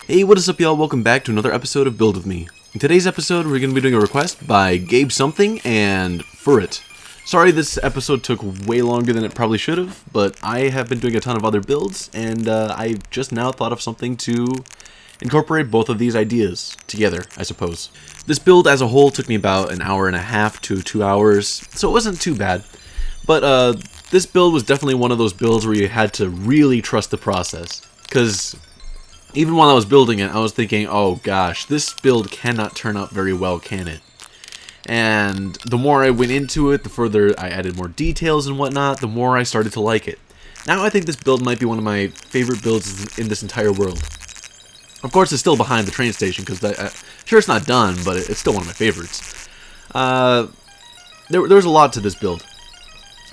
Hey, what is up, y'all? Welcome back to another episode of Build With Me. In today's episode, we're going to be doing a request by Gabe Something and Furrit. Sorry this episode took way longer than it probably should have, but I have been doing a ton of other builds, and I just now thought of something to incorporate both of these ideas together, I suppose. This build as a whole took me about an hour and a half to 2 hours, so it wasn't too bad. But this build was definitely one of those builds where you had to really trust the process, because even while I was building it, I was thinking, oh gosh, this build cannot turn out very well, can it? And the more I went into it, the further I added more details and whatnot, the more I started to like it. Now I think this build might be one of my favorite builds in this entire world. Of course, it's still behind the train station, because sure, it's not done, but it's still one of my favorites. There was a lot to this build.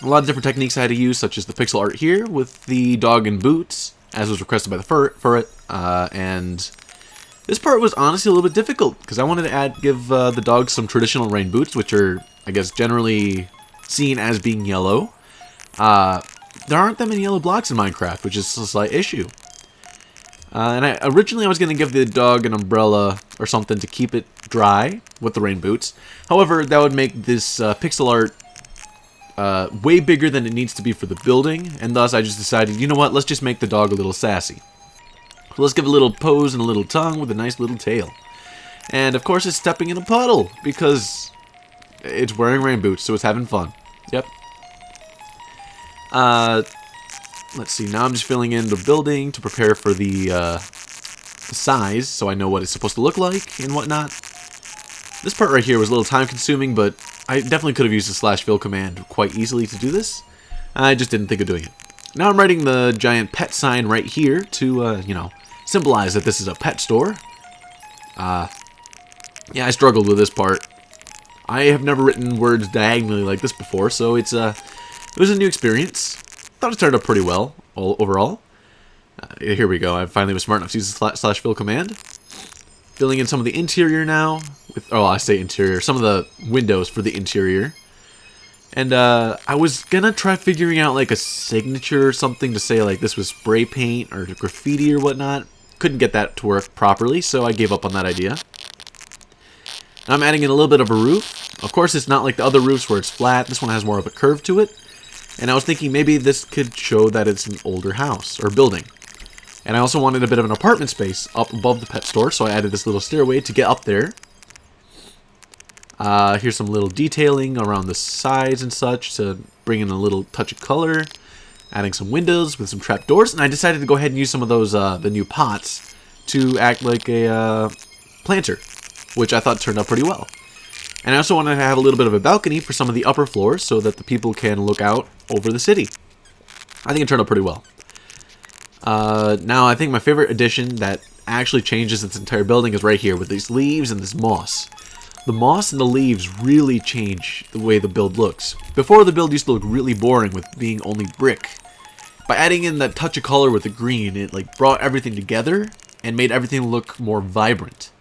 A lot of different techniques I had to use, such as the pixel art here with the dog in boots, as was requested by the Furrit, and this part was honestly a little bit difficult, because I wanted to give the dog some traditional rain boots, which are, I guess, generally seen as being yellow. There aren't that many yellow blocks in Minecraft, which is a slight issue. And originally I was going to give the dog an umbrella or something to keep it dry with the rain boots. However, that would make this pixel art way bigger than it needs to be for the building, and thus I just decided, you know what, let's just make the dog a little sassy. So let's give it a little pose and a little tongue with a nice little tail. And of course it's stepping in a puddle, because it's wearing rain boots, so it's having fun. Yep. Let's see, now I'm just filling in the building to prepare for the size, so I know what it's supposed to look like and whatnot. This part right here was a little time consuming, but I definitely could have used the /fill command quite easily to do this. I just didn't think of doing it. Now I'm writing the giant pet sign right here to, you know, symbolize that this is a pet store. Yeah, I struggled with this part. I have never written words diagonally like this before, so it was a new experience. Thought it turned out pretty well, overall. Here we go. I finally was smart enough to use the /fill command. Filling in some of the interior now. I say interior. Some of the windows for the interior. And I was gonna try figuring out like a signature or something to say like this was spray paint or graffiti or whatnot. Couldn't get that to work properly, so I gave up on that idea. Now I'm adding in a little bit of a roof. Of course, it's not like the other roofs where it's flat. This one has more of a curve to it. And I was thinking maybe this could show that it's an older house or building. And I also wanted a bit of an apartment space up above the pet store, so I added this little stairway to get up there. Here's some little detailing around the sides and such to bring in a little touch of color. Adding some windows with some trapdoors, and I decided to go ahead and use some of those the new pots to act like a planter, which I thought turned out pretty well. And I also wanted to have a little bit of a balcony for some of the upper floors so that the people can look out over the city. I think it turned out pretty well. Now, I think my favorite addition that actually changes its entire building is right here with these leaves and this moss. The moss and the leaves really change the way the build looks. Before, the build used to look really boring with being only brick. By adding in that touch of color with the green, it like brought everything together and made everything look more vibrant.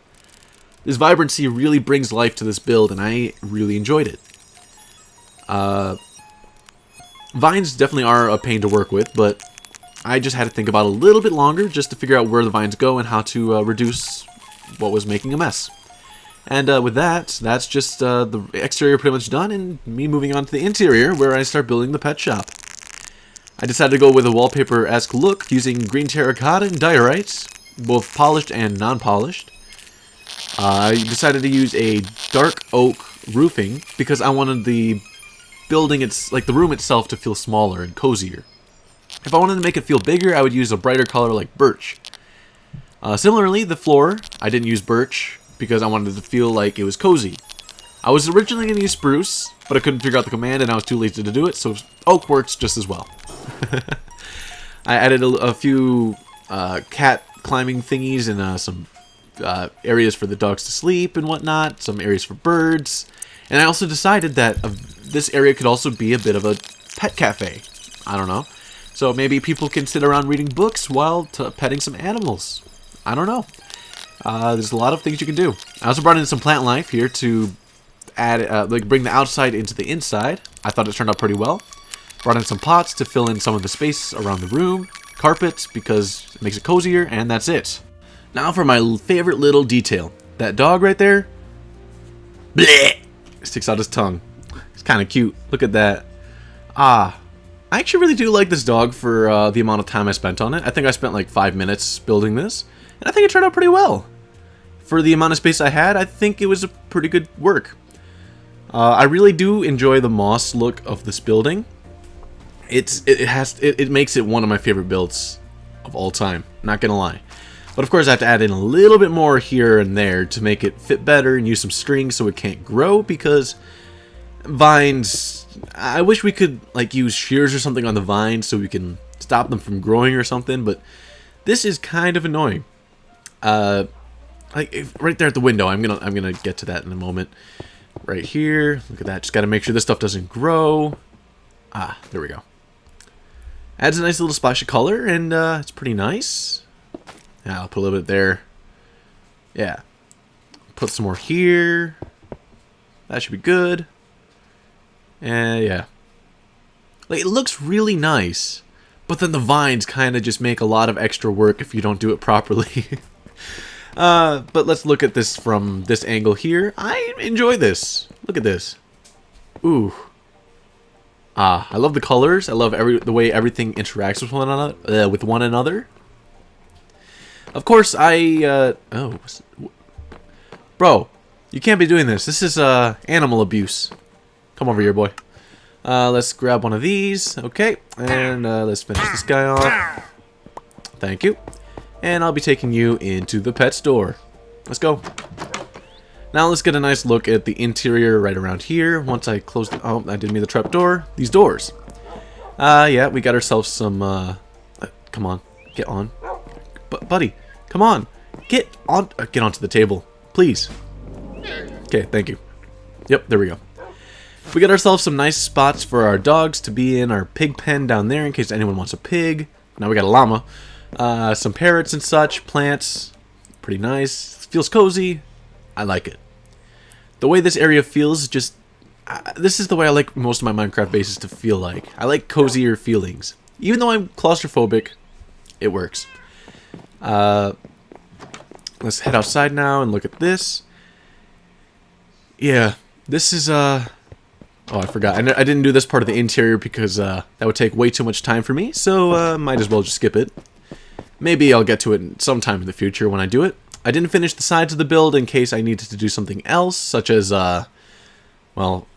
This vibrancy really brings life to this build, and I really enjoyed it. Vines definitely are a pain to work with, but I just had to think about it a little bit longer just to figure out where the vines go and how to reduce what was making a mess. And with that, that's just the exterior pretty much done, and me moving on to the interior where I start building the pet shop. I decided to go with a wallpaper-esque look using green terracotta and diorites, both polished and non-polished. I decided to use a dark oak roofing because I wanted the building, the room itself, to feel smaller and cozier. If I wanted to make it feel bigger, I would use a brighter color like birch. Similarly, the floor, I didn't use birch because I wanted it to feel like it was cozy. I was originally going to use spruce, but I couldn't figure out the command and I was too lazy to do it, so oak works just as well. I added a few cat climbing thingies and some areas for the dogs to sleep and whatnot, some areas for birds, and I also decided that this area could also be a bit of a pet cafe. I don't know. So maybe people can sit around reading books while petting some animals. I don't know. There's a lot of things you can do. I also brought in some plant life here to add, bring the outside into the inside. I thought it turned out pretty well. Brought in some pots to fill in some of the space around the room. Carpets because it makes it cozier, and that's it. Now for my favorite little detail. That dog right there. Bleh! Sticks out his tongue. It's kind of cute. Look at that. I actually really do like this dog for the amount of time I spent on it. I think I spent like 5 minutes building this, and I think it turned out pretty well. For the amount of space I had, I think it was a pretty good work. I really do enjoy the moss look of this building. It makes it one of my favorite builds of all time. Not gonna lie. But of course I have to add in a little bit more here and there to make it fit better and use some strings so it can't grow, because vines, I wish we could like use shears or something on the vines so we can stop them from growing or something, but this is kind of annoying. Right there at the window, I'm gonna get to that in a moment. Right here, look at that. Just gotta make sure this stuff doesn't grow. There we go. Adds a nice little splash of color, and it's pretty nice. Yeah, I'll put a little bit there. Yeah. Put some more here. That should be good. And yeah. Like, it looks really nice, but then the vines kind of just make a lot of extra work if you don't do it properly. But let's look at this from this angle here. I enjoy this. Look at this. Ooh. I love the colors. I love the way everything interacts with one another. Of course, bro, you can't be doing this. This is animal abuse. Come over here, boy. Let's grab one of these. Okay, and let's finish this guy off. Thank you. And I'll be taking you into the pet store. Let's go. Now let's get a nice look at the interior right around here. Once I close the... Oh, I didn't mean the trap door. These doors. Yeah, we got ourselves some... come on. Get on. Buddy, come on. Get onto the table. Please. Okay, thank you. Yep, there we go. We got ourselves some nice spots for our dogs to be in our pig pen down there in case anyone wants a pig. Now we got a llama. Some parrots and such. Plants. Pretty nice. Feels cozy. I like it. The way this area feels, just... this is the way I like most of my Minecraft bases to feel like. I like cozier feelings. Even though I'm claustrophobic, it works. Let's head outside now and look at this. Yeah, this is, oh, I forgot. I didn't do this part of the interior because that would take way too much time for me, so might as well just skip it. Maybe I'll get to it sometime in the future when I do it. I didn't finish the sides of the build in case I needed to do something else, such as, well,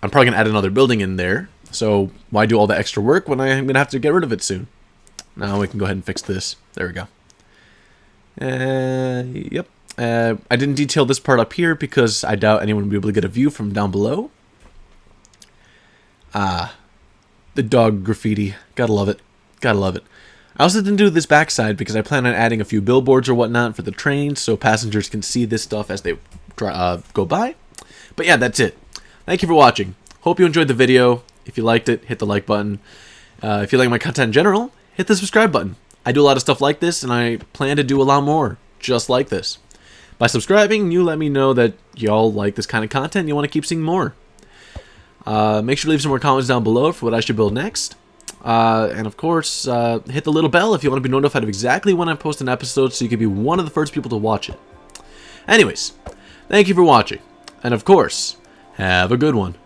I'm probably going to add another building in there, so why do all the extra work when I'm going to have to get rid of it soon? Now we can go ahead and fix this. There we go. Yep. I didn't detail this part up here because I doubt anyone will be able to get a view from down below. The dog graffiti. Gotta love it. Gotta love it. I also didn't do this backside because I plan on adding a few billboards or whatnot for the trains so passengers can see this stuff as they go by. But yeah, that's it. Thank you for watching. Hope you enjoyed the video. If you liked it, hit the like button. If you like my content in general, hit the subscribe button. I do a lot of stuff like this, and I plan to do a lot more just like this. By subscribing, you let me know that y'all like this kind of content and you want to keep seeing more. Make sure to leave some more comments down below for what I should build next. And of course, hit the little bell if you want to be notified of exactly when I post an episode so you can be one of the first people to watch it. Anyways, thank you for watching. And of course, have a good one.